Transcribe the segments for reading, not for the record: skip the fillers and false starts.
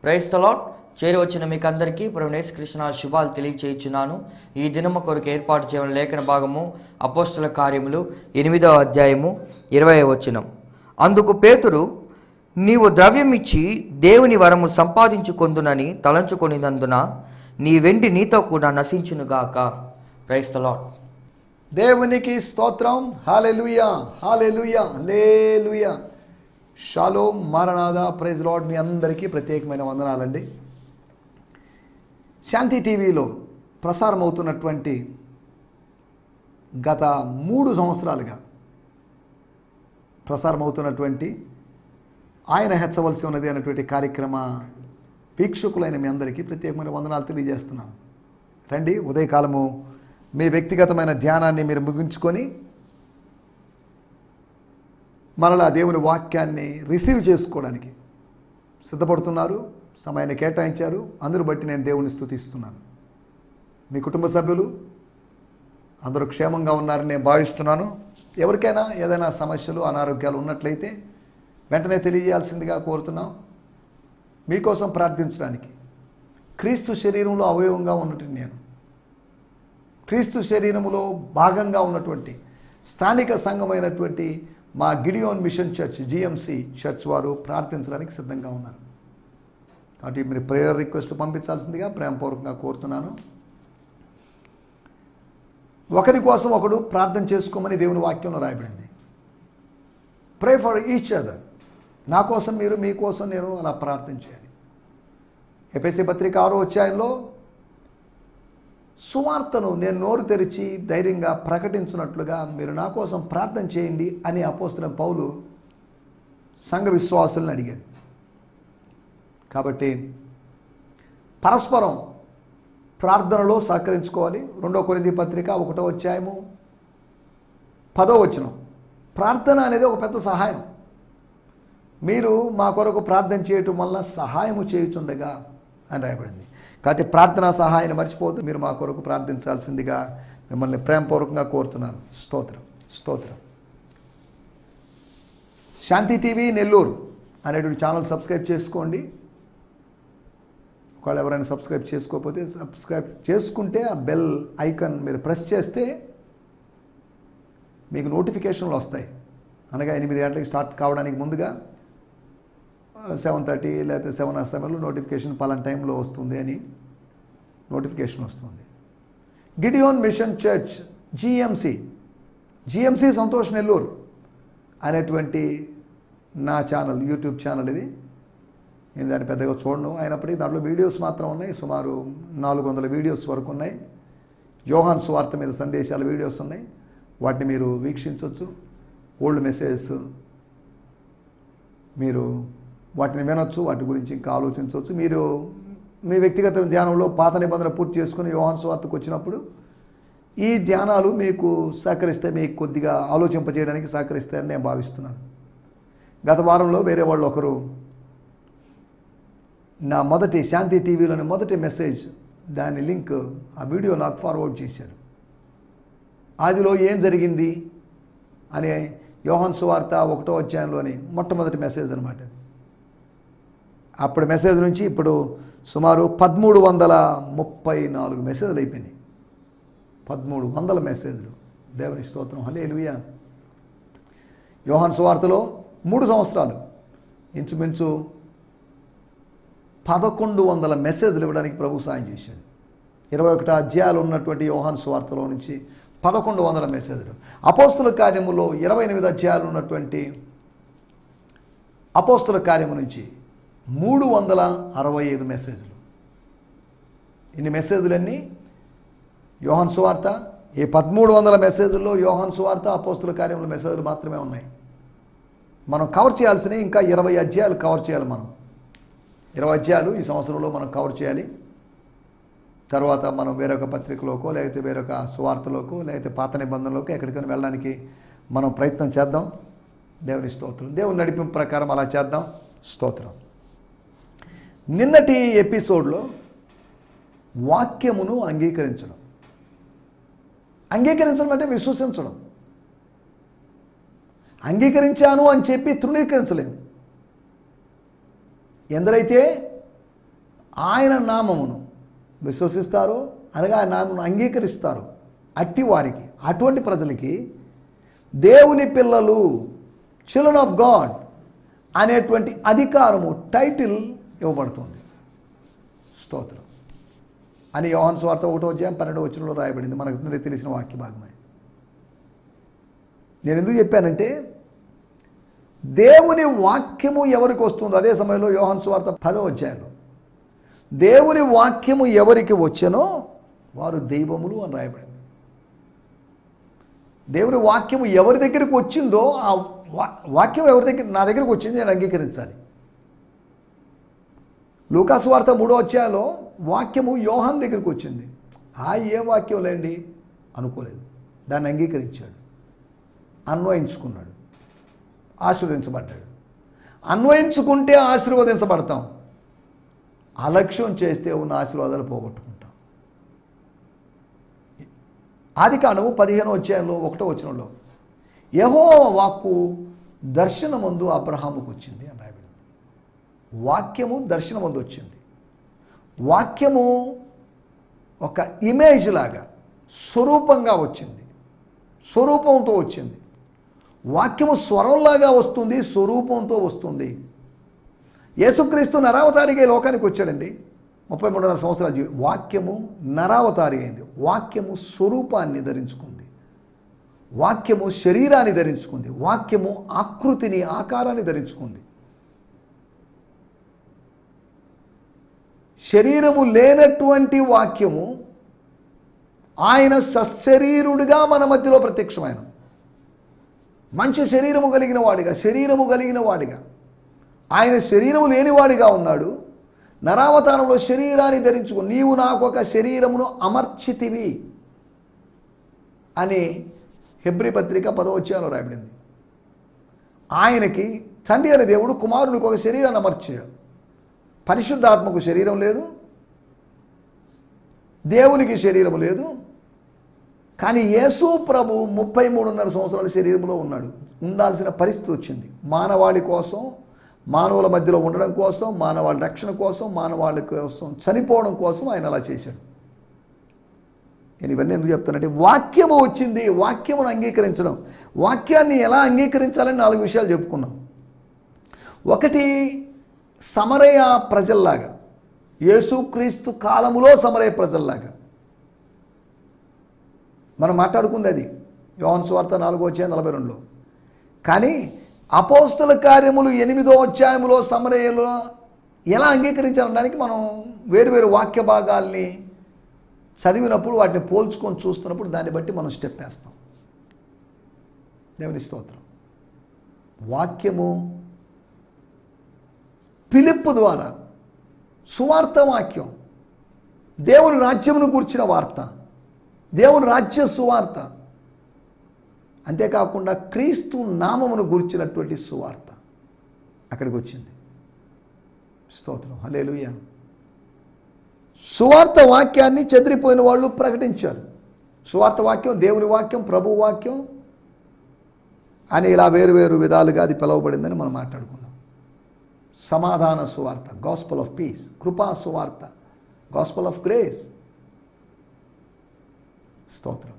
Praise the lord. చేరి వచ్చిన మీకు అందరికీ ప్రభువైన యేసుక్రీస్తు శుభాలు తెలియచేయుచున్నాను. ఈ దినము కొరకు ఏర్పాటు చేయడం లేఖన భాగము అపోస్తల కార్యములు 8వ అధ్యాయము 20వ వచనం. అందుకు పేతురు, నీవు ద్రవ్యం ఇచ్చి దేవుని వరము సంపాదించుకొందునని తలంచుకొనినందున నీ వెండి నీతో కూడా నశించునుగాక. Praise the lord. దేవునికి స్తోత్రం. Hallelujah, hallelujah, hallelujah. Shalom, maranatha. Praise lord. మీ అందరికీ ప్రత్యేకమైన వందనాలండి. శాంతి టీవీలో ప్రసారం అవుతున్నటువంటి గత 3 సంవత్సరాలుగా ప్రసారం అవుతున్నటువంటి ఆయన హెచ్చవలసి ఉన్నది అనేటువంటి కార్యక్రమ వీక్షకులైన మీ అందరికీ ప్రత్యేకమైన వందనాలు తెలియజేస్తున్నాను. రండి, ఉదయకాలము మీ వ్యక్తిగతమైన ధ్యానాన్ని మీరు ముగించుకొని మరలా దేవుని వాక్యాన్ని రిసీవ్ చేసుకోవడానికి సిద్ధపడుతున్నారు. సమయాన్ని కేటాయించారు. అందును బట్టి నేను దేవుని స్తుతిస్తున్నాను. మీ కుటుంబ సభ్యులు అందరూ క్షేమంగా ఉన్నారని నేను భావిస్తున్నాను. ఎవరికైనా ఏదైనా సమస్యలు, అనారోగ్యాలు ఉన్నట్లయితే వెంటనే తెలియజేయాల్సిందిగా కోరుతున్నాం. మీకోసం ప్రార్థించడానికి క్రీస్తు శరీరంలో అవయవంగా ఉన్నట్టు నేను, క్రీస్తు శరీరములో భాగంగా ఉన్నటువంటి స్థానిక సంఘమైనటువంటి మా Gideon machine church GMC church వారు ప్రార్థించడానికి సిద్ధంగా ఉన్నారు. కాబట్టి మీరు ప్రేయర్ రిక్వెస్ట్ పంపించాల్సిందిగా ప్రేమపూర్వకంగా కోరుతున్నాను. ఒకరి కోసం ఒకడు ప్రార్థన చేసుకోమని దేవుని వాక్యంలో రాయబడింది. Pray for each other. నా కోసం మీరు, మీకోసం నేను అలా ప్రార్థన చేయాలి. ఎఫెసీ పత్రిక 6వ అధ్యాయంలో సువార్తను నేను నోరు తెరిచి ధైర్యంగా ప్రకటించినట్లుగా మీరు నా కోసం ప్రార్థన చేయండి అని అపోస్తలుడైన పౌలు సంఘ విశ్వాసులను అడిగాడు. కాబట్టి పరస్పరం ప్రార్థనలో సహకరించుకోవాలి. 2 కొరింథీ పత్రిక 1వ అధ్యాయము 10వ వచనం. ప్రార్థన అనేది ఒక పెద్ద సహాయం. మీరు మా కొరకు ప్రార్థన చేయటం వల్ల సహాయము చేయుచుండగా అని రాయబడింది. కాబట్టి ప్రార్థనా సహాయాన్ని మర్చిపోతూ మీరు మా కొరకు ప్రార్థించాల్సిందిగా మిమ్మల్ని ప్రేమపూర్వకంగా కోరుతున్నాను. స్తోత్రం, స్తోత్రం. శాంతి టీవీ నెల్లూరు అనేటువంటి ఛానల్ సబ్స్క్రైబ్ చేసుకోండి. ఒకవేళ ఎవరైనా సబ్స్క్రైబ్ చేసుకోకపోతే సబ్స్క్రైబ్ చేసుకుంటే ఆ బెల్ ఐకాన్ మీరు ప్రెస్ చేస్తే మీకు నోటిఫికేషన్లు వస్తాయి. అనగా 8 గంటలకి స్టార్ట్ కావడానికి ముందుగా 7:30 లేకపోతే 7 ఆ సమయంలో నోటిఫికేషన్ పలానా టైంలో వస్తుంది అని నోటిఫికేషన్ వస్తుంది. Gideon machine church GMC Santosh Nellore అనేటువంటి నా ఛానల్, యూట్యూబ్ ఛానల్ ఇది. నేను దాన్ని పెద్దగా చూడను. అయినప్పటికీ దాంట్లో వీడియోస్ మాత్రం ఉన్నాయి. సుమారు 400 వీడియోస్ వరకు ఉన్నాయి. యోహాను సువార్త మీద సందేశాల వీడియోస్ ఉన్నాయి. వాటిని మీరు వీక్షించవచ్చు. ఓల్డ్ మెసేజెస్ మీరు వాటిని వినొచ్చు. వాటి గురించి ఇంకా ఆలోచించవచ్చు. మీరు మీ వ్యక్తిగత ధ్యానంలో పాత నిబంధన పూర్తి చేసుకుని యోహాను సువార్తకు వచ్చినప్పుడు ఈ ధ్యానాలు మీకు సహకరిస్తే, మీకు కొద్దిగా ఆలోచింపజేయడానికి సహకరిస్తాయని నేను భావిస్తున్నాను. గత వారంలో వేరే వాళ్ళు ఒకరు నా మొదటి శాంతి టీవీలోని మొదటి మెసేజ్, దాని లింక్, ఆ వీడియో నాకు ఫార్వర్డ్ చేశారు. ఆదిలో ఏం జరిగింది అనే యోహాను సువార్త 1వ అధ్యాయంలోని మొట్టమొదటి మెసేజ్ అనమాట. అప్పుడు మెసేజ్ నుంచి ఇప్పుడు సుమారు 1334 మెసేజ్లు అయిపోయినాయి. 1300 మెసేజ్లు. దేవుని స్తోత్రం, హల్లెలూయా. యోహాను సువార్తలో 3 సంవత్సరాలు ఇంచుమించు 1100 మెసేజ్లు ఇవ్వడానికి ప్రభు సాయం చేశాడు. 21 అధ్యాయాలు ఉన్నటువంటి యోహాను సువార్తలో నుంచి 1100 మెసేజ్లు. అపోస్తల కార్యములో 28 అధ్యాయాలు ఉన్నటువంటి అపోస్తల కార్యము నుంచి 365 మెసేజ్లు. ఇన్ని మెసేజ్లన్నీ యోహాను సువార్త. ఈ 1300 మెసేజ్ల్లో యోహాను సువార్త, అపోస్తల కార్యముల మెసేజ్లు మాత్రమే ఉన్నాయి. మనం కవర్ చేయాల్సినవి ఇంకా 20 అధ్యాయాలు కవర్ చేయాలి. మనం 20 అధ్యాయాలు ఈ సంవత్సరంలో మనం కవర్ చేయాలి. తర్వాత మనం వేరొక పత్రికలోకో, లేకపోతే వేరొక సువార్తలోకో, లేకపోతే పాత నిబంధనలోకో ఎక్కడికైనా వెళ్ళడానికి మనం ప్రయత్నం చేద్దాం. దేవుని స్తోత్రం. దేవుని నడిపింపు ప్రకారం అలా చేద్దాం. స్తోత్రం. నిన్నటి ఎపిసోడ్లో వాక్యమును అంగీకరించడం అంటే విశ్వసించడం. అంగీకరించాను అని చెప్పి తృణీకరించలేము. ఎందరైతే ఆయన నామమును విశ్వసిస్తారో అనగా ఆయన నామమును అంగీకరిస్తారో అట్టి వారికి, అటువంటి ప్రజలకి దేవుని పిల్లలు, చిల్డ్రన్ ఆఫ్ గాడ్ అనేటువంటి అధికారము, టైటిల్ ఇవ్వబడుతుంది. స్తోత్రం అని యోహాను సువార్త 1:12 రాయబడింది. మనకు తెలిసిన వాక్య భాగమే. నేను ఎందుకు చెప్పానంటే, దేవుని వాక్యము ఎవరికి వస్తుందో, అదే సమయంలో యోహాను సువార్త 10వ దేవుని వాక్యము ఎవరికి వచ్చెనో వారు దైవములు అని రాయబడింది. దేవుని వాక్యము ఎవరి దగ్గరికి వచ్చిందో ఆ వాక్యం ఎవరి దగ్గర, నా దగ్గరికి వచ్చింది, నేను అంగీకరించాలి. లూకాసు వార్త 3వ వాక్యము యోహాను దగ్గరికి వచ్చింది. ఏ వాక్యం లేండి అనుకోలేదు, దాన్ని అంగీకరించాడు, అన్వయించుకున్నాడు, ఆశీర్వదించబడ్డాడు. అన్వయించుకుంటే ఆశీర్వదించబడతాం, అలక్ష్యం చేస్తే ఉన్న ఆశీర్వాదాలు పోగొట్టుకుంటాం. ఆదికాండము 15వ 1వ యెహోవా వాక్కు దర్శనమందు అబ్రహాముకు వచ్చింది అని రాయబడింది. వాక్యము దర్శనమందు వచ్చింది. వాక్యము ఒక ఇమేజ్ లాగా స్వరూపంగా వచ్చింది, స్వరూపంతో వచ్చింది. వాక్యము స్వరంలాగా వస్తుంది, స్వరూపంతో వస్తుంది. యేసుక్రీస్తు నరావతారిగా లోకానికి వచ్చాడండి. 33.5 సంవత్సరాల వాక్యము నరావతారి అయింది. వాక్యము స్వరూపాన్ని ధరించుకుంది, వాక్యము శరీరాన్ని ధరించుకుంది, వాక్యము ఆకృతిని, ఆకారాన్ని ధరించుకుంది. శరీరము లేనటువంటి వాక్యము ఆయన సశరీరుడిగా మన మధ్యలో ప్రత్యక్షమైన, మంచి శరీరము కలిగిన వాడిగా ఆయన శరీరము లేనివాడిగా ఉన్నాడు. నరావతారంలో శరీరాన్ని ధరించుకుని, నీవు నాకు ఒక శరీరమును అమర్చితివి అని హెబ్రీ పత్రిక 10వ రాయబడింది. ఆయనకి తండ్రి అనే దేవుడు కుమారుడికి ఒక శరీరాన్ని అమర్చాడు. పరిశుద్ధాత్మకు శరీరం లేదు, దేవునికి శరీరము లేదు. కానీ యేసు ప్రభు 33.5 సంవత్సరాల శరీరంలో ఉన్నాడు. ఉండాల్సిన పరిస్థితి వచ్చింది. మానవాళి కోసం, మానవుల మధ్యలో ఉండడం కోసం, మానవాళి రక్షణ కోసం, మానవాళి కోసం చనిపోవడం కోసం ఆయన అలా చేశాడు. నేను ఇవన్నీ ఎందుకు చెప్తానంటే, వాక్యము వచ్చింది, వాక్యమును అంగీకరించడం. వాక్యాన్ని ఎలా అంగీకరించాలని 4 విషయాలు చెప్పుకున్నాం. ఒకటి, సమరయ ప్రజల్లాగా, యేసుక్రీస్తు కాలములో సమరయ ప్రజల్లాగా మనం మాట్లాడుకుంది అది యోహాను సువార్త 4:42. కానీ అపోస్తల కార్యములు 8వ సమరయలో ఎలా అంగీకరించాలనడానికి మనం వేరువేరు వాక్య భాగాల్ని చదివినప్పుడు, వాటిని పోల్చుకొని చూస్తున్నప్పుడు దాన్ని బట్టి మనం స్టెప్ వేస్తాం. దేవుని స్తోత్రం. వాక్యము ఫిలిప్పు ద్వారా సువార్త వాక్యం, దేవుని రాజ్యమును గూర్చిన వార్త, దేవుని రాజ్య సువార్త, అంతేకాకుండా క్రీస్తు నామమును గూర్చినటువంటి సువార్త అక్కడికి వచ్చింది. స్తోత్రం, హల్లెలూయా. సువార్త వాక్యాన్ని చెదిరిపోయిన వాళ్ళు ప్రకటించారు. సువార్త వాక్యం, దేవుని వాక్యం, ప్రభు వాక్యం అని ఇలా వేరు విధాలుగా అది పిలువబడిందని మనం మాట్లాడుకున్నాం. సమాధాన సువార్త, గాస్పల్ ఆఫ్ పీస్, కృపా సువార్త, గాస్పల్ ఆఫ్ గ్రేస్. స్తోత్రం.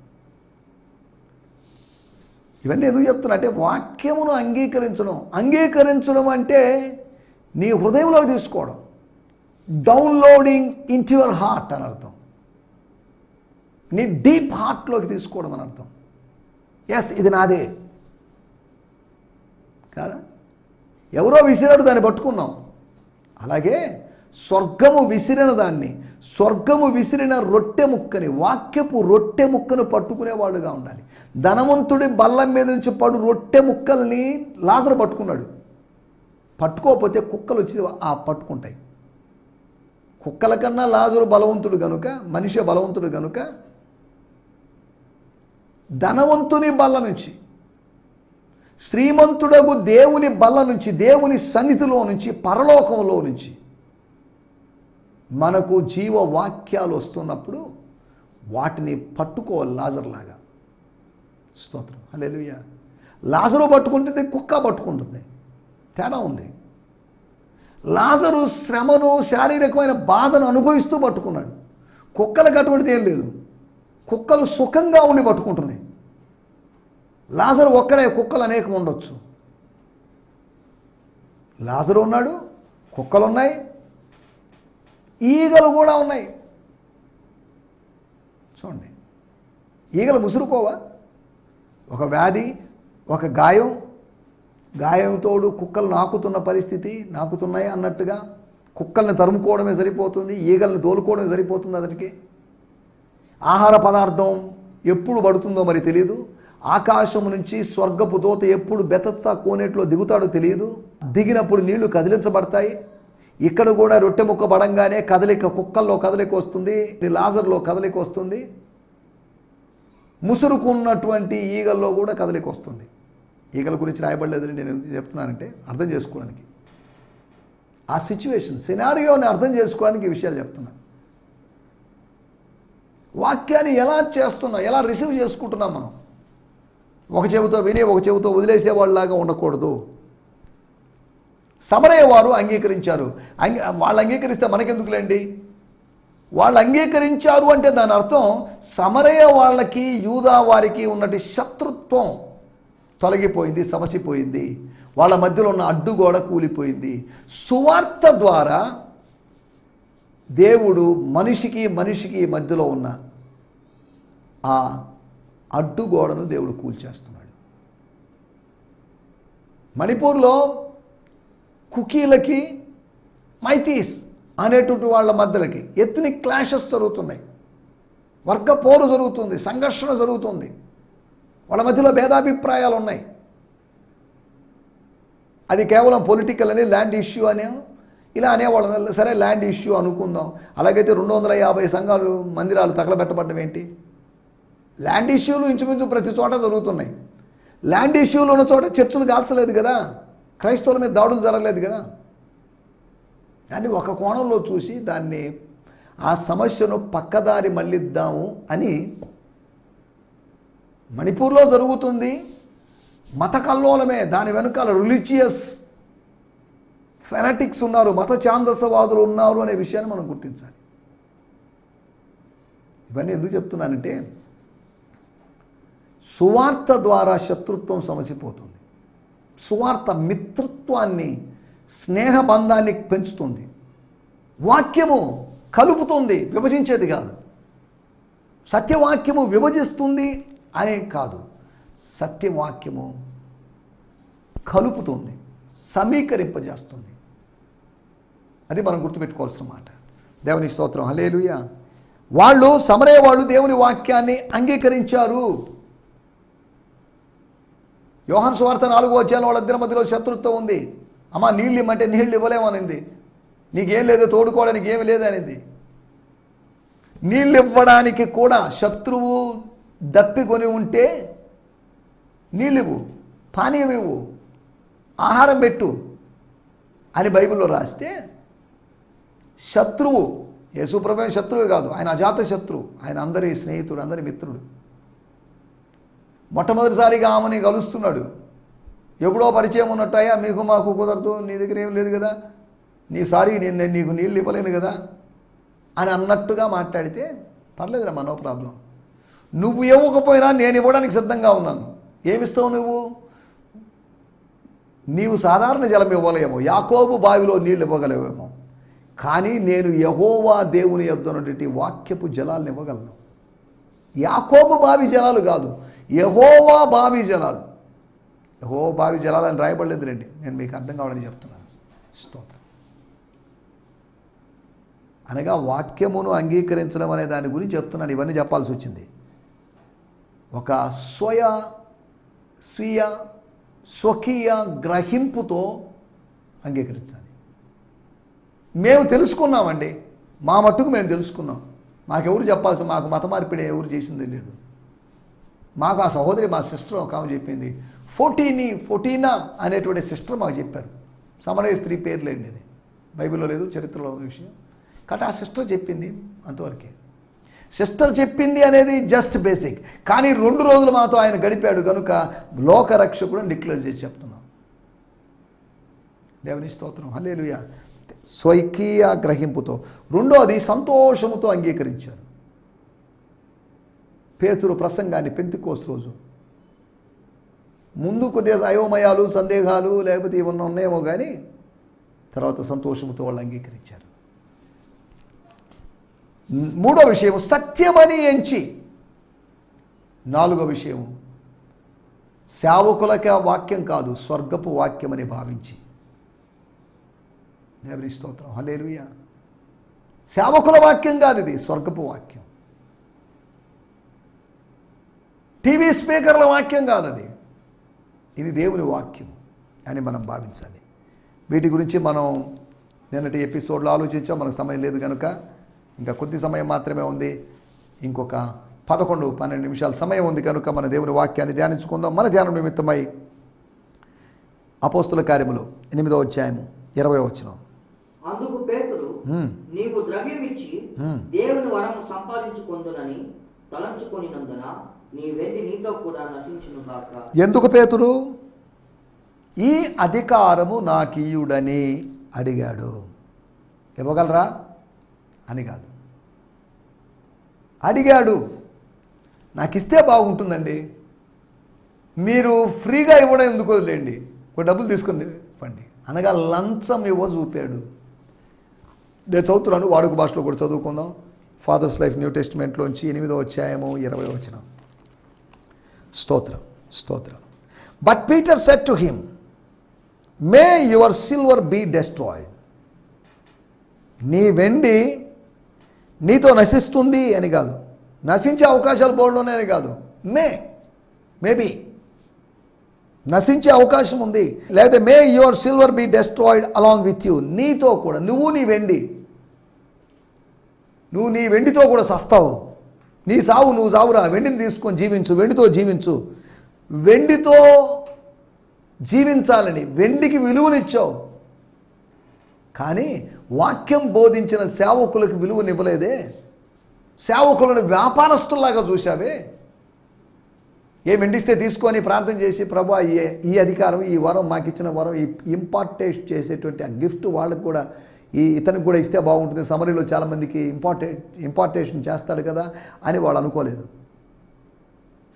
ఇవన్నీ ఎందుకు చెప్తున్నా అంటే, వాక్యమును అంగీకరించడం అంటే నీ హృదయంలోకి తీసుకోవడం, డౌన్లోడింగ్ ఇన్ యువర్ హార్ట్ అని అర్థం. నీ డీప్ హార్ట్లోకి తీసుకోవడం అని అర్థం. ఎస్, ఇది నాదే కాదా, ఎవరో విసిరాడు, దాన్ని పట్టుకున్నాం. అలాగే స్వర్గము విసిరిన దాన్ని, స్వర్గము విసిరిన రొట్టె ముక్కని, వాక్యపు రొట్టె ముక్కను పట్టుకునే వాళ్ళుగా ఉండాలి. ధనవంతుడి బల్లం మీద నుంచి పడు రొట్టె ముక్కల్ని లాజరు పట్టుకున్నాడు. పట్టుకోకపోతే కుక్కలు వచ్చి పట్టుకుంటాయి. కుక్కల కన్నా లాజరు బలవంతుడు కనుక, మనిషి బలవంతుడు కనుక, ధనవంతుని బల్ల నుంచి, శ్రీమంతుడగు దేవుని బల్ల నుంచి, దేవుని సన్నిధిలో నుంచి, పరలోకంలో నుంచి మనకు జీవవాక్యాలు వస్తున్నప్పుడు వాటిని పట్టుకోవాలి లాజర్లాగా. స్తోత్రం, హల్లెలూయా. లాజరు పట్టుకుంటుంది, కుక్క పట్టుకుంటుంది, తేడా ఉంది. లాజరు శ్రమను, శారీరకమైన బాధను అనుభవిస్తూ పట్టుకున్నాడు. కుక్కలకు అటువంటిది ఏం లేదు. కుక్కలు సుఖంగా ఉండి పట్టుకుంటున్నాయి. లాజరు ఒక్కడే, కుక్కలు అనేకం ఉండొచ్చు. లాజరు ఉన్నాడు, కుక్కలు ఉన్నాయి, ఈగలు కూడా ఉన్నాయి. చూడండి, ఈగలు ముసురుకోవా? ఒక వ్యాధి, ఒక గాయంతోడు కుక్కలు నాకుతున్న పరిస్థితి, నాకుతున్నాయి అన్నట్టుగా కుక్కల్ని తరుముకోవడమే సరిపోతుంది, ఈగల్ని తోలుకోవడమే సరిపోతుంది. అతనికి ఆహార పదార్థం ఎప్పుడు పడుతుందో మరి తెలియదు. ఆకాశం నుంచి స్వర్గపు దూత ఎప్పుడు బెతస్సా కోనేట్లో దిగుతాడో తెలియదు. దిగినప్పుడు నీళ్లు కదిలించబడతాయి. ఇక్కడ కూడా రొట్టె ముక్క పడంగానే కదలిక, కుక్కల్లో కదలిక వస్తుంది, లాజర్లో కదలిక వస్తుంది, ముసురుకున్నటువంటి ఈగల్లో కూడా కదలిక వస్తుంది. ఈగల గురించి రాయబడలేదని నేను చెప్తున్నానంటే అర్థం చేసుకోవడానికి, ఆ సిచ్యువేషన్ సినారియోని అర్థం చేసుకోవడానికి ఈ విషయాలు చెప్తున్నాను. వాక్యాన్ని ఎలా చేస్తున్నాం, ఎలా రిసీవ్ చేసుకుంటున్నాం మనం? ఒక చెవితో విని ఒక చెవితో వదిలేసేవాళ్ళలాగా ఉండకూడదు. సమరయ వారు అంగీకరించారు. వాళ్ళు అంగీకరిస్తే మనకెందుకులేండి? వాళ్ళు అంగీకరించారు అంటే దాని అర్థం సమరయ వాళ్ళకి యూదా వారికి ఉన్నటి శత్రుత్వం తొలగిపోయింది, సమసిపోయింది. వాళ్ళ మధ్యలో ఉన్న అడ్డుగోడ కూలిపోయింది. సువార్త ద్వారా దేవుడు మనిషికి మధ్యలో ఉన్న ఆ అడ్డుగోడను దేవుడు కూల్చేస్తున్నాడు. మణిపూర్లో కుకీలకి, మైతీస్ అనేటువంటి వాళ్ళ మధ్యలకి ఎథ్నిక్ క్లాషెస్ జరుగుతున్నాయి, వర్గ పోరు జరుగుతుంది, సంఘర్షణ జరుగుతుంది, వాళ్ళ మధ్యలో భేదాభిప్రాయాలు ఉన్నాయి. అది కేవలం పొలిటికల్ అని, ల్యాండ్ ఇష్యూ అనే ఇలా అనేవాళ్ళు. సరే, ల్యాండ్ ఇష్యూ అనుకుందాం. అలాగైతే 250 సంఘాలు, మందిరాలు తగలబెట్టబడ్డం ఏంటి? ల్యాండ్ ఇష్యూలు ఇంచుమించు ప్రతి చోట జరుగుతున్నాయి. ల్యాండ్ ఇష్యూలు ఉన్న చోట చర్చలు కాల్చలేదు కదా, క్రైస్తవుల మీద దాడులు జరగలేదు కదా. దాన్ని ఒక కోణంలో చూసి దాన్ని, ఆ సమస్యను పక్కదారి మళ్ళిద్దాము అని మణిపూర్లో జరుగుతుంది. మత కల్లోలమే, దాని వెనుకాల రిలీజియస్ ఫెనటిక్స్ ఉన్నారు, మత ఛాందసవాదులు ఉన్నారు అనే విషయాన్ని మనం గుర్తించాలి. ఇవన్నీ ఎందుకు చెప్తున్నానంటే, సువార్త ద్వారా శత్రుత్వం సమసిపోతుంది. సువార్త మిత్రత్వాన్ని, స్నేహబంధాన్ని పెంచుతుంది. వాక్యము కలుపుతుంది, విభజించేది కాదు. సత్యవాక్యము విభజిస్తుంది అనే కాదు, సత్యవాక్యము కలుపుతుంది, సమీకరింపజేస్తుంది. అది మనం గుర్తుపెట్టుకోవాల్సిన మాట. దేవుని స్తోత్రం, హల్లెలూయా. వాళ్ళు, సమరయ వాళ్ళు దేవుని వాక్యాన్ని అంగీకరించారు. యోహాను సువార్త 4వ అధ్యాయంలో వాళ్ళిద్దరి మధ్యలో శత్రుత్వం ఉంది. అమ్మ నీళ్ళు ఇమ్మంటే నీళ్ళు ఇవ్వలేమనింది, నీకేం లేదు, తోడుకోవడానికి ఏమి లేదనింది. నీళ్ళు ఇవ్వడానికి కూడా శత్రువు దప్పికొని ఉంటే నీళ్ళు ఇవ్వు, పానీయం ఇవ్వు, ఆహారం పెట్టు అని బైబిల్లో రాస్తే, శత్రువు, యేసుప్రభు శత్రువే కాదు, ఆయన అజాత శత్రువు, ఆయన అందరి స్నేహితుడు, అందరి మిత్రుడు. మొట్టమొదటిసారిగా ఆమెని కలుస్తున్నాడు. ఎప్పుడో పరిచయం ఉన్నట్టయా, మీకు మాకు కుదరదు, నీ దగ్గర ఏం లేదు కదా, నేను నీకు నీళ్ళు ఇవ్వలేను కదా అని అన్నట్టుగా మాట్లాడితే పర్లేదురా, నో ప్రాబ్లం. నువ్వు ఇవ్వకపోయినా నేను ఇవ్వడానికి సిద్ధంగా ఉన్నాను. ఏమిస్తావు నువ్వు? నీవు సాధారణ జలం ఇవ్వలేమో, యాకోబు బావిలో నీళ్ళు ఇవ్వగలవేమో, కానీ నేను యెహోవా దేవుని యొద్ద ఉన్నటువంటి వాక్యపు జలాలను ఇవ్వగలను. యాకోబు బావి జలాలు కాదు, యెహోవా బావి జలాలు. యెహోవా బావి జలాలని రాయబడలేదు రండి, నేను మీకు అర్థం కావాలని చెప్తున్నాను. స్తోత్రం. అనగా వాక్యమును అంగీకరించడం అనే దాని గురించి చెప్తున్నాను. ఇవన్నీ చెప్పాల్సి వచ్చింది. ఒక స్వీయ స్వకీయ గ్రహింపుతో అంగీకరించాలి. మేము తెలుసుకున్నామండి, మా మట్టుకు మేము తెలుసుకున్నాం. మాకెవరు చెప్పాల్సి, మాకు మత మార్పిడి ఎవరు చేసింది లేదు. మాకు ఆ సహోదరి, మా సిస్టర్ ఒక ఆమె చెప్పింది, ఫోటీనా అనేటువంటి సిస్టర్ మాకు చెప్పారు. సమరయ స్త్రీ పేరు లేండి, అది బైబిల్లో లేదు, చరిత్రలో ఉన్న విషయం. కాబట్టి ఆ సిస్టర్ చెప్పింది, అంతవరకే. సిస్టర్ చెప్పింది అనేది జస్ట్ బేసిక్. కానీ 2 రోజులు మాతో ఆయన గడిపాడు కనుక లోకరక్షకుడు డిక్లేర్ చేసి చెప్తున్నాం. దేవుని స్తోత్రం, హల్లెలూయా. స్వకీయ గ్రహింపుతో. రెండోది సంతోషముతో అంగీకరించారు. పేతురు ప్రసంగాన్ని పెంతెకోస్తు రోజు ముందు కొద్దిగా అయోమయాలు, సందేహాలు లేకపోతే ఇవన్నీ ఉన్నాయేమో కానీ తర్వాత సంతోషంతో వాళ్ళు అంగీకరించారు. మూడో విషయం సత్యమని ఎంచి. నాలుగో విషయం సేవకులకి ఆ వాక్యం కాదు, స్వర్గపు వాక్యమని భావించి. దేవుని స్తోత్రం, హల్లెలూయా. సేవకుల వాక్యం కాదు, ఇది స్వర్గపు వాక్యం. టీవీ స్పీకర్ల వాక్యం కాదు అది, ఇది దేవుని వాక్యం అని మనం భావించాలి. వీటి గురించి మనం నిన్నటి ఎపిసోడ్లో ఆలోచించాం. మనకు సమయం లేదు కనుక ఇంకా కొద్ది సమయం మాత్రమే ఉంది. ఇంకొక 11-12 నిమిషాల సమయం ఉంది కనుక మన దేవుని వాక్యాన్ని ధ్యానించుకుందాం. మన ధ్యానం నిమిత్తమై అపోస్తుల కార్యములు 8వ అధ్యాయము 20వ వచనం. అందుకు పేతురు, నీవు ద్రవ్యమిచ్చి దేవుని వరం సంపాదించుకొందునని తలంచుకొనినందున నీ వెండి నీతో కూడా నశించునుగాక. ఎందుకు పేతురు? ఈ అధికారము నాకీయుడని అడిగాడు. ఇవ్వగలరా అని కాదు, అడిగాడు. నాకు ఇస్తే బాగుంటుందండి, మీరు ఫ్రీగా ఇవ్వడం ఎందుకు వదిలేండి, ఒక డబ్బులు తీసుకుని ఇవ్వండి అనగా లంచం ఇవ్వ చూపాడు. నేను చదువుతున్నాను, వాడుక భాషలో కూడా చదువుకుందాం. ఫాదర్స్ లైఫ్ న్యూ టెస్టిమెంట్లోంచి 8వ అధ్యాయము 20వ వచనం. స్తోత్రం, స్తోత్రం. But Peter said to him, may your silver be destroyed. నీ వెండి నీతో నశిస్తుంది అని కాదు, నశించే అవకాశాలు బోర్డులోనే కాదు, మేబీ నశించే అవకాశం ఉంది. లేకపోతే may your silver be destroyed along with you. నీతో కూడా, నువ్వు నీ వెండితో కూడా సస్తావు. నీ సావు నువ్వు సావురా, వెండిని తీసుకొని జీవించు, వెండితో జీవించు. వెండితో జీవించాలని వెండికి విలువనిచ్చావు, కానీ వాక్యం బోధించిన సేవకులకు విలువనివ్వలేదే. సేవకులను వ్యాపారస్తుల్లాగా చూశావే. ఏ వెండిస్తే తీసుకొని ప్రార్థన చేసి, ప్రభా ఈ అధికారం, ఈ వరం మాకు ఇచ్చిన వరం, ఈ ఇంపార్టేట్ చేసేటువంటి ఆ గిఫ్ట్ వాళ్ళకు కూడా, ఇతనికి కూడా ఇస్తే బాగుంటుంది, సమరీలో చాలామందికి ఇంపార్టేషన్ చేస్తాడు కదా అని వాళ్ళు అనుకోలేదు.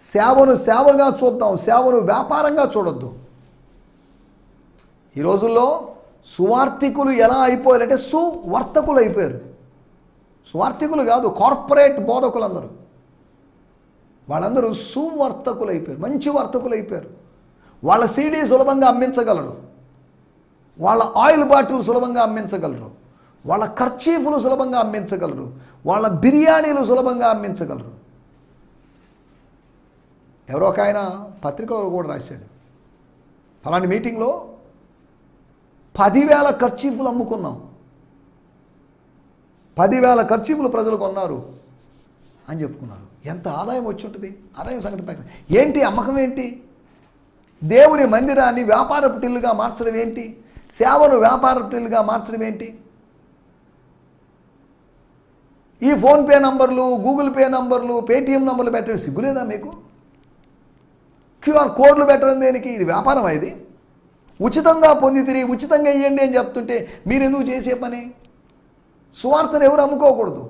సేవను సేవగా చూద్దాం, సేవను వ్యాపారంగా చూడొద్దు. ఈ రోజుల్లో సువార్థికులు ఎలా అయిపోయారంటే సువర్తకులు అయిపోయారు. సువార్థికులు కాదు, కార్పొరేట్ బోధకులందరూ, వాళ్ళందరూ సువర్తకులు అయిపోయారు, మంచి వర్తకులు అయిపోయారు. వాళ్ళ సీడీ సులభంగా అమ్మించగలరు, వాళ్ళ ఆయిల్ బాటిల్ సులభంగా అమ్మించగలరు, వాళ్ళ కర్చీఫ్లు సులభంగా అమ్మించగలరు, వాళ్ళ బిర్యానీలు సులభంగా అమ్మించగలరు. ఎవరో ఒక ఆయన పత్రికలో కూడా రాశాడు, ఫలాని మీటింగ్లో 10,000 కర్చీఫ్లు అమ్ముకున్నాం, 10,000 కర్చీఫ్లు ప్రజలు కొన్నారు అని చెప్పుకున్నారు. ఎంత ఆదాయం వచ్చి ఉంటుంది? ఆదాయం సంగతి పైన ఏంటి? అమ్మకం ఏంటి? దేవుని మందిరాన్ని వ్యాపారపు టిల్లుగా మార్చడం ఏంటి? సేవను వ్యాపారపు టిల్లుగా మార్చడం ఏంటి? ఈ ఫోన్పే నంబర్లు, గూగుల్ పే నంబర్లు, పేటిఎం నంబర్లు పెట్టడం సిగ్గులేదా మీకు? క్యూఆర్ కోడ్లు పెట్టడం దేనికి? ఇది వ్యాపారం. ఇది ఉచితంగా పొంది తిరిగి ఉచితంగా ఇవ్వండి అని చెప్తుంటే మీరెందుకు చేసే పని? సువార్తను ఎవరు అమ్ముకోకూడదు.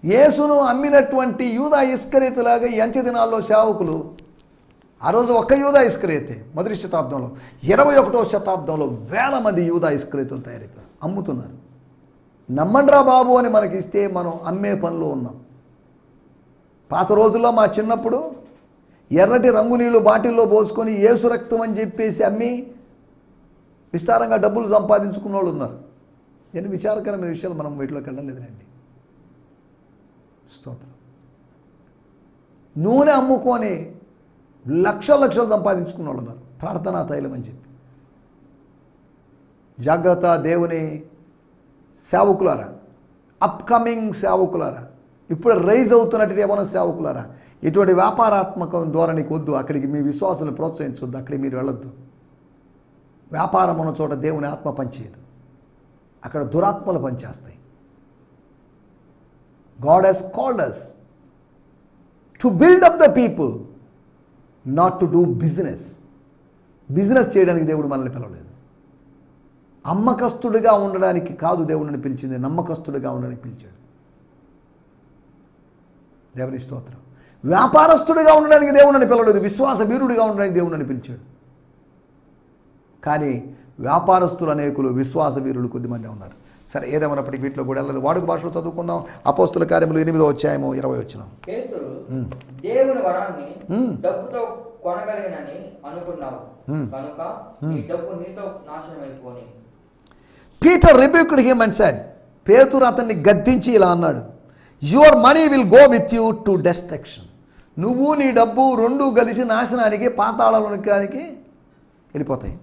యేసును అమ్మినటువంటి యూదా ఇస్కరియోతులాగా ఈ అంత్య దినాల్లో సేవకులు, ఆ రోజు ఒక్క యూదా ఇస్కరియోతే, మొదటి శతాబ్దంలో, 21వ శతాబ్దంలో వేల మంది యూదా ఇస్కరియోతులు తయారైపోయారు, అమ్ముతున్నారు. నమ్మండ్రా బాబు అని మనకి ఇస్తే మనం అమ్మే పనిలో ఉన్నాం. పాత రోజుల్లో మా చిన్నప్పుడు ఎర్రటి రంగు నీళ్ళు బాటిల్లో పోసుకొని యేసు రక్తం అని చెప్పేసి అమ్మి విస్తారంగా డబ్బులు సంపాదించుకున్న వాళ్ళు ఉన్నారు. ఎన్ని విచారకరమైన విషయాలు, మనం వీటిలోకి వెళ్ళలేదండి. స్తోత్రం. నూనె అమ్ముకొని లక్షలు సంపాదించుకున్న వాళ్ళు ఉన్నారు, ప్రార్థనా తైలం అని చెప్పి. జాగ్రత్త దేవుని సేవకులారా, అప్కమింగ్ సేవకులారా, ఇప్పుడు రైజ్ అవుతున్నట్టు ఏమైనా సేవకులారా, ఇటువంటి వ్యాపారాత్మక ధోరణికి వద్దు. అక్కడికి మీ విశ్వాసాలను ప్రోత్సహించొద్దు, అక్కడికి మీరు వెళ్ళొద్దు. వ్యాపారం ఉన్న చోట దేవుని ఆత్మ పనిచేయదు, అక్కడ దురాత్మలు పనిచేస్తాయి. God he's called us to build up the people, not to do business. Business చేయడానికి దేవుడు మనల్ని పిలవలేదు. అమ్మకస్తుడిగా ఉండడానికి కాదు దేవుడిని పిలిచింది, నమ్మకస్తుడిగా ఉండడానికి పిలిచాడు. దేవుని స్తోత్రం. వ్యాపారస్తుడిగా ఉండడానికి దేవుడిని పిలవలేదు, విశ్వాస వీరుడిగా ఉండడానికి దేవుడిని పిలిచాడు. కానీ వ్యాపారస్తులు అనేకులు, విశ్వాస వీరులు కొద్దిమంది ఉన్నారు. సరే, ఏదేమన్నప్పటికీ వీటిలో కూడా వెళ్ళదు. వాడుక భాషలో చదువుకుందాం. అపోస్తుల కార్యములు 8వ అధ్యాయము 20 వచనం. పేతురు దేవుని వరాన్ని డబ్బుతో కొనగలిగినని అనుకున్నావు కనుక ఈ డబ్బు నీతో నాశనమైపోని. Peter rebuked him and said, పేతురు అతన్ని గద్దించి ఇలా అన్నాడు, your money will go with you to destruction. నువ్వు నీ డబ్బు రెండు కలిసి నాశనానికి, పాతాళానికి వెళ్ళిపోతాయి.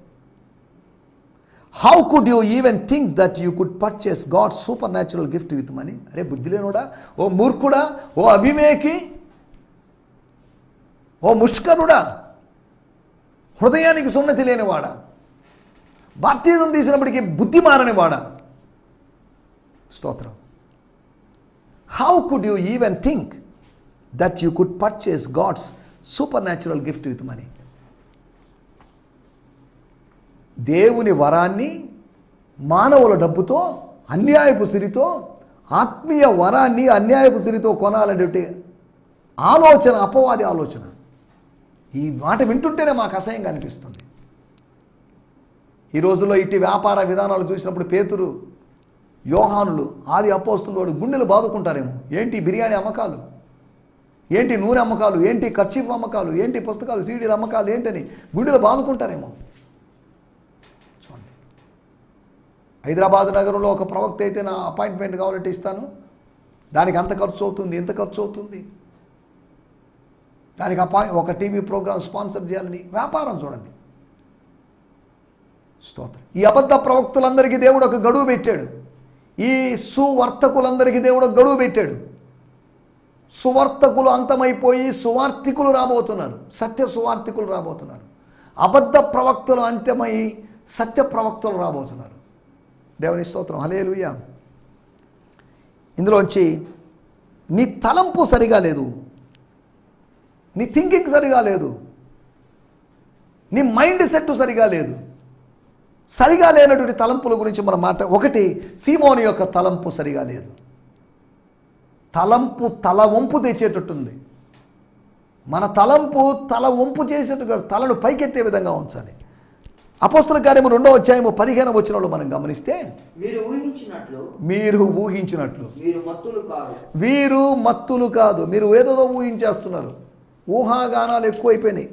How could you even think that you could purchase God supernatural gift with money. అరే బుద్ధి లేనుడా, ఓ మూర్ఖుడా, ఓ అవివేకి, ఓ ముష్కరుడా, హృదయానికి సున్నతి లేనివాడా, బాప్తిజం తీసినప్పటికీ బుద్ధి మారనివాడా. స్తోత్రం. How could you even think that you could purchase God's supernatural gift with money. దేవుని వరాన్ని మానవుల డబ్బుతో, అన్యాయపు సిరితో, ఆత్మీయ వరాన్ని అన్యాయపు సిరితో కొనాలనేటువంటి ఆలోచన అపవాది ఆలోచన. ఈ మాట వింటుంటేనే మాకు అసహ్యంగా అనిపిస్తుంది. ఈ రోజుల్లో ఇట్టి వ్యాపార విధానాలు చూసినప్పుడు పేతురు, యోహానులు, ఆది అపోస్తులు గుండెలు బాదుకుంటారేమో. ఏంటి బిర్యానీ అమ్మకాలు, ఏంటి నూనె అమ్మకాలు, ఏంటి కర్చీఫ్ అమ్మకాలు, ఏంటి పుస్తకాలు సీడీల అమ్మకాలు, ఏంటని గుండెలు బాదుకుంటారేమో. చూడండి, హైదరాబాద్ నగరంలో ఒక ప్రవక్త అయితే నా అపాయింట్మెంట్ కావాలంటే ఇస్తాను, దానికి అంత ఖర్చు అవుతుంది, ఇంత ఖర్చు అవుతుంది, దానికి ఒక టీవీ ప్రోగ్రామ్ స్పాన్సర్ చేయాలని వ్యాపారం. చూడండి, స్తోత్రం. ఈ అబద్ధ ప్రవక్తులందరికీ దేవుడు ఒక గడువు పెట్టాడు. ఈ సువర్తకులందరికీ దేవుడు ఒక గడువు పెట్టాడు. సువర్తకులు అంతమైపోయి సువార్థికులు రాబోతున్నారు, సత్య సువార్థికులు రాబోతున్నారు. అబద్ధ ప్రవక్తలు అంతమై సత్య ప్రవక్తలు రాబోతున్నారు. దేవుని స్తోత్రం, హల్లెలూయా. ఇందులోంచి నీ తలంపు సరిగా లేదు, నీ థింకింగ్ సరిగా లేదు, నీ మైండ్ సెట్ సరిగా లేదు. సరిగా లేనటువంటి తలంపుల గురించి మనం ఒకటి, సీమోని యొక్క తలంపు సరిగా లేదు. తలంపు తల వంపు తెచ్చేటట్టుంది. మన తలంపు తల వంపు చేసేట్టుగా తలను పైకెత్తే విధంగా ఉంచాలి. అపోస్తల కార్యము 2వ అధ్యాయము 15వ వచనంలో మనం గమనిస్తే, మీరు ఊహించినట్లు వీరు మత్తులు కాదు. మీరు ఏదో ఊహించేస్తున్నారు. ఊహాగానాలు ఎక్కువైపోయినాయి.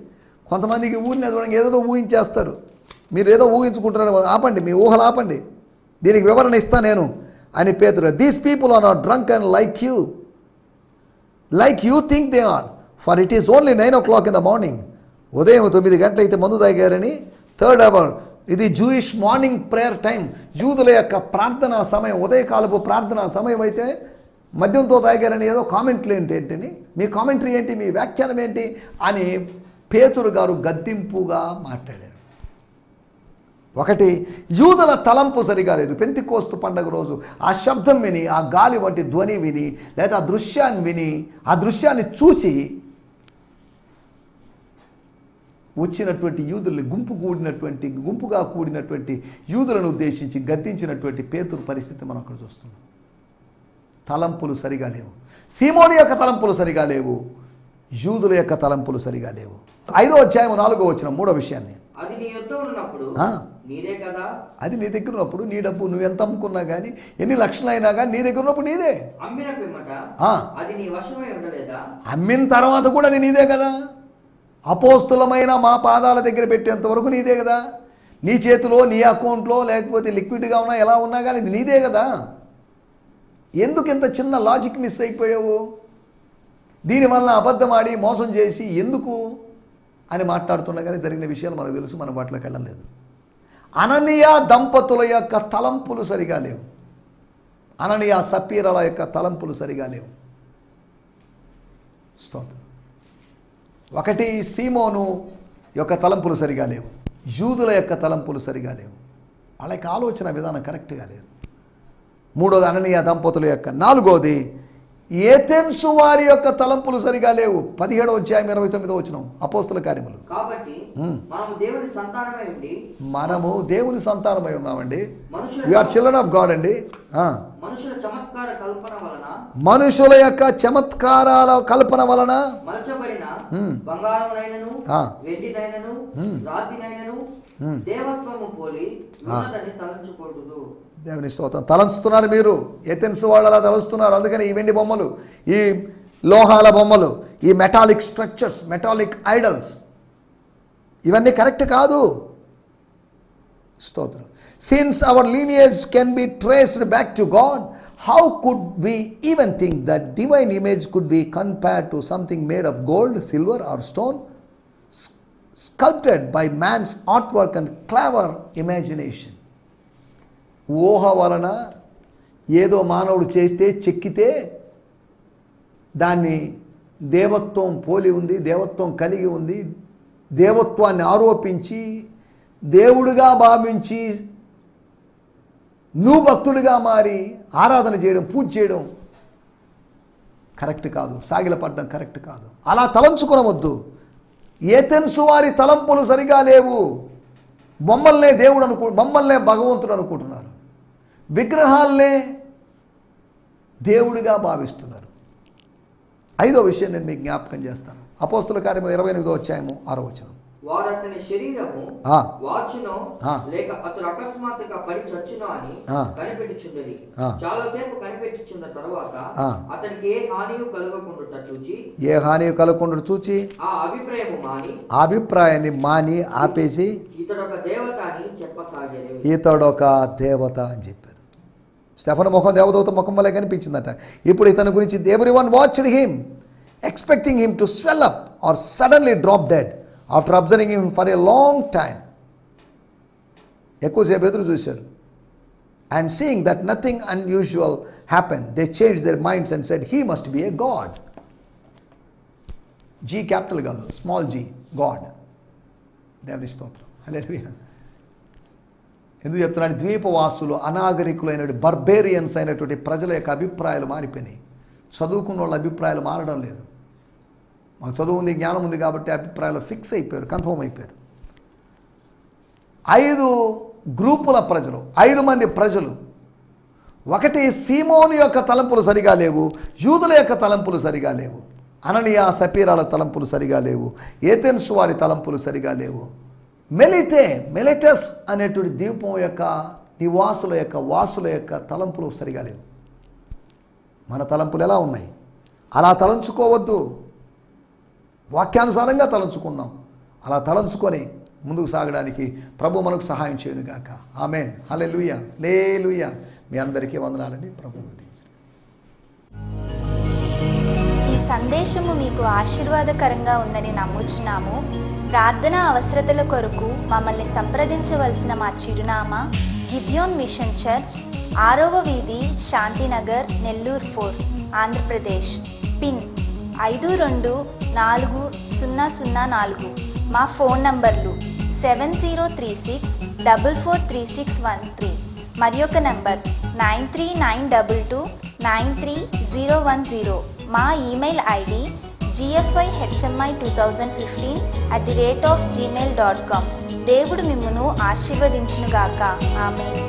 కొంతమందికి ఊరిని చూడండి, ఏదో ఊహించేస్తారు. మీరు ఏదో ఊహించుకుంటున్నారు. ఆపండి, మీ ఊహలు ఆపండి, దీనికి వివరణ ఇస్తా నేను అని పేతురు. These people are not drunk and like you think they are, for it is only 9 o'clock in the morning. ఉదయం 9 గంటలైతే మందు తాగారని. 3rd hour, ఇది జూయిష్ మార్నింగ్ ప్రేయర్ టైం, యూదుల యొక్క ప్రార్థనా సమయం, ఉదయకాలపు ప్రార్థనా సమయం అయితే మద్యంతో తాగారని ఏదో కామెంట్లు ఏంటని, మీ కామెంటరీ ఏంటి, మీ వ్యాఖ్యానం ఏంటి అని పేతురు గారు గద్దింపుగా మాట్లాడారు. ఒకటి, యూదుల తలంపు సరిగా లేదు. పెంతెకోస్తు పండగ రోజు ఆ శబ్దం విని, ఆ గాలి వంటి ధ్వని విని, లేదా ఆ దృశ్యాన్ని విని, ఆ దృశ్యాన్ని చూచి వచ్చినటువంటి యూదుల్ని గుంపుగా కూడినటువంటి యూదులను ఉద్దేశించి గద్దించినటువంటి పేతురు పరిస్థితి మనం అక్కడ చూస్తున్నాం. తలంపులు సరిగా లేవు. సీమోని యొక్క తలంపులు సరిగా లేవు, యూదుల యొక్క తలంపులు సరిగా లేవు. 5వ అధ్యాయం 4వ వచనం, 3వ విషయాన్ని, అది నీ దగ్గర ఉన్నప్పుడు నీ డబ్బు నువ్వు ఎంత అమ్ముకున్నా కానీ, ఎన్ని లక్షలు అయినా కానీ నీ దగ్గర ఉన్నప్పుడు నీదే. అమ్మిన తర్వాత కూడా అది నీదే కదా. అపోస్తులమైన మా పాదాల దగ్గర పెట్టేంత వరకు నీదే కదా. నీ చేతిలో, నీ అకౌంట్లో, లేకపోతే లిక్విడ్గా ఉన్నా ఎలా ఉన్నా కానీ ఇది నీదే కదా. ఎందుకు ఇంత చిన్న లాజిక్ మిస్ అయిపోయావు? దీనివల్ల అబద్ధం ఆడి మోసం చేసి ఎందుకు అని మాట్లాడుతున్నా కానీ జరిగిన విషయాలు మనకు తెలుసు, మనం వాటిలోకి వెళ్ళడం లేదు. అననీయ దంపతుల యొక్క తలంపులు సరిగా లేవు. అననీయ సప్పీరల యొక్క తలంపులు సరిగా లేవు. స్తోత్రం. ఒకటి, సీమోను యొక్క తలంపులు సరిగా లేవు, యూదుల యొక్క తలంపులు సరిగా లేవు, వాళ్ళ యొక్క ఆలోచన విధానం కరెక్ట్గా లేదు. 3వది, అననీయ దంపతుల యొక్క. 4వది, ఏథెన్సు వారి యొక్క తలంపులు సరిగా లేవు. 17వ అధ్యాయం 29వ వచనం, అపోస్తల కార్యములు. మనము దేవుని సంతానమై ఉండి మనము దేవుని సంతానమై ఉన్నామండి. మనుషుల వీఆర్ చిల్డ్రన్ ఆఫ్ గాడ్ అండి. మనుషుల చమత్కార కల్పన వలన మనుషుల యొక్క చమత్కారాల కల్పన వలన మలచబడిన బంగారమునైనను వెండినైనను రాతినైనను దేవత్వము పోలి ఉన్నదని తలంచుకొందురు. దేవుని స్తోత్రం. తలంచుతున్నారు మీరు, ఏథెన్స్ వాళ్ళు అలా తలుస్తున్నారు. అందుకని ఈ వెండి బొమ్మలు, ఈ లోహాల బొమ్మలు, ఈ మెటాలిక్ స్ట్రక్చర్స్, మెటాలిక్ ఐడల్స్, ఇవన్నీ కరెక్ట్ కాదు. స్తోత్రం. Since our lineage can be traced back to God, how could we even think that divine image could be compared to something made of gold, silver or stone, sculpted by man's artwork and clever imagination. ఊహ వలన ఏదో మానవుడు చేస్తే, చెక్కితే దాన్ని దేవత్వం పోలి ఉంది, దేవత్వం కలిగి ఉంది, దేవత్వాన్ని ఆరోపించి దేవుడిగా భావించి నువ్వు భక్తుడిగా మారి ఆరాధన చేయడం, పూజ చేయడం కరెక్ట్ కాదు. సాగిలపడడం కరెక్ట్ కాదు. అలా తలంచుకోవద్దు. ఏథెన్సు వారి తలంపులు సరిగా లేవు. బొమ్మల్నే దేవుడు బొమ్మల్నే భగవంతుడు అనుకుంటున్నారు. విగ్రహాలనే దేవుడిగా భావిస్తున్నారు. 5వ విషయం నేను మీకు జ్ఞాపకం చేస్తాను. అపోస్తుల కార్యములు 28వ అధ్యాయము 6వ వచనం. వారు అతని శరీరము వాచునో లేక అతడు అకస్మాత్తుగా పడి చచ్చునో అని కనిపెట్టుచున్నది. చాలాసేపు కనిపెట్టుచున్న తర్వాత అతనికి ఏ హానియు కలగకుండా చూచి, ఏ హానియు కలగకుండా చూచి ఆ అభిప్రాయాన్ని మాని ఆపేసి ఇతడొక దేవత అని చెప్పసాగారు. ఇతడొక దేవత అని చెప్పారు. స్టెఫను ముఖం దేవదూత ముఖం వల్లే కనిపించిందట. ఇప్పుడు ఇతని గురించి everyone watched him expecting him to swell up or suddenly drop dead after observing him for a long time. ఎక్కువసేపు ఎదురు చూశారు. And seeing that nothing unusual happen, they change their minds and said he must be a god. G capital కాదు, small G, god. దేవుని స్తోత్రం. హల్లెలూయా. ఎందుకు చెప్తున్నాను? ద్వీపవాసులు, అనాగరికులైన బర్బేరియన్స్ అయినటువంటి ప్రజల యొక్క అభిప్రాయాలు మారిపోయినాయి. చదువుకున్న వాళ్ళ అభిప్రాయాలు మారడం లేదు. మాకు చదువు ఉంది, జ్ఞానం ఉంది కాబట్టి అభిప్రాయాలు ఫిక్స్ అయిపోయారు, కన్ఫర్మ్ అయిపోయారు. 5 గ్రూపుల ప్రజలు, 5 మంది ప్రజలు. ఒకటి, సీమోను యొక్క తలంపులు సరిగా లేవు, యూదుల యొక్క తలంపులు సరిగా లేవు, అననీయ సపీరాల తలంపులు సరిగా లేవు, ఏథెన్స్ వారి తలంపులు సరిగా లేవు, మెలిటస్ అనేటువంటి ద్వీపం యొక్క నివాసుల యొక్క వాసుల యొక్క తలంపులు సరిగా లేవు. మన తలంపులు ఎలా ఉన్నాయి? అలా తలంచుకోవద్దు. వాక్యానుసారంగా తలంచుకుందాం. అలా తలంచుకొని ముందుకు సాగడానికి ప్రభు మనకు సహాయం చేయనుగాక. ఆమేన్. హల్లెలూయా. హల్లెలూయా. మీ అందరికీ వందనాలండి. ప్రభు ఈ సందేశము మీకు ఆశీర్వాదకరంగా ఉందని నమ్ముచున్నాము. ప్రార్థనా అవసరతల కొరకు మమ్మల్ని సంప్రదించవలసిన మా చిరునామా గిద్యోన్ మిషన్ చర్చ్, 6వ వీధి, శాంతినగర్, నెల్లూరు 4, ఆంధ్రప్రదేశ్. పిన్ 524004. మా ఫోన్ నంబర్లు 7036443613 మరి ఒక నంబర్ 9392293010. మా ఈమెయిల్ ఐడి gfihmi2015@gmail.com. దేవుడు మిమ్మును ఆశీర్వదించునుగాక. ఆమేన్.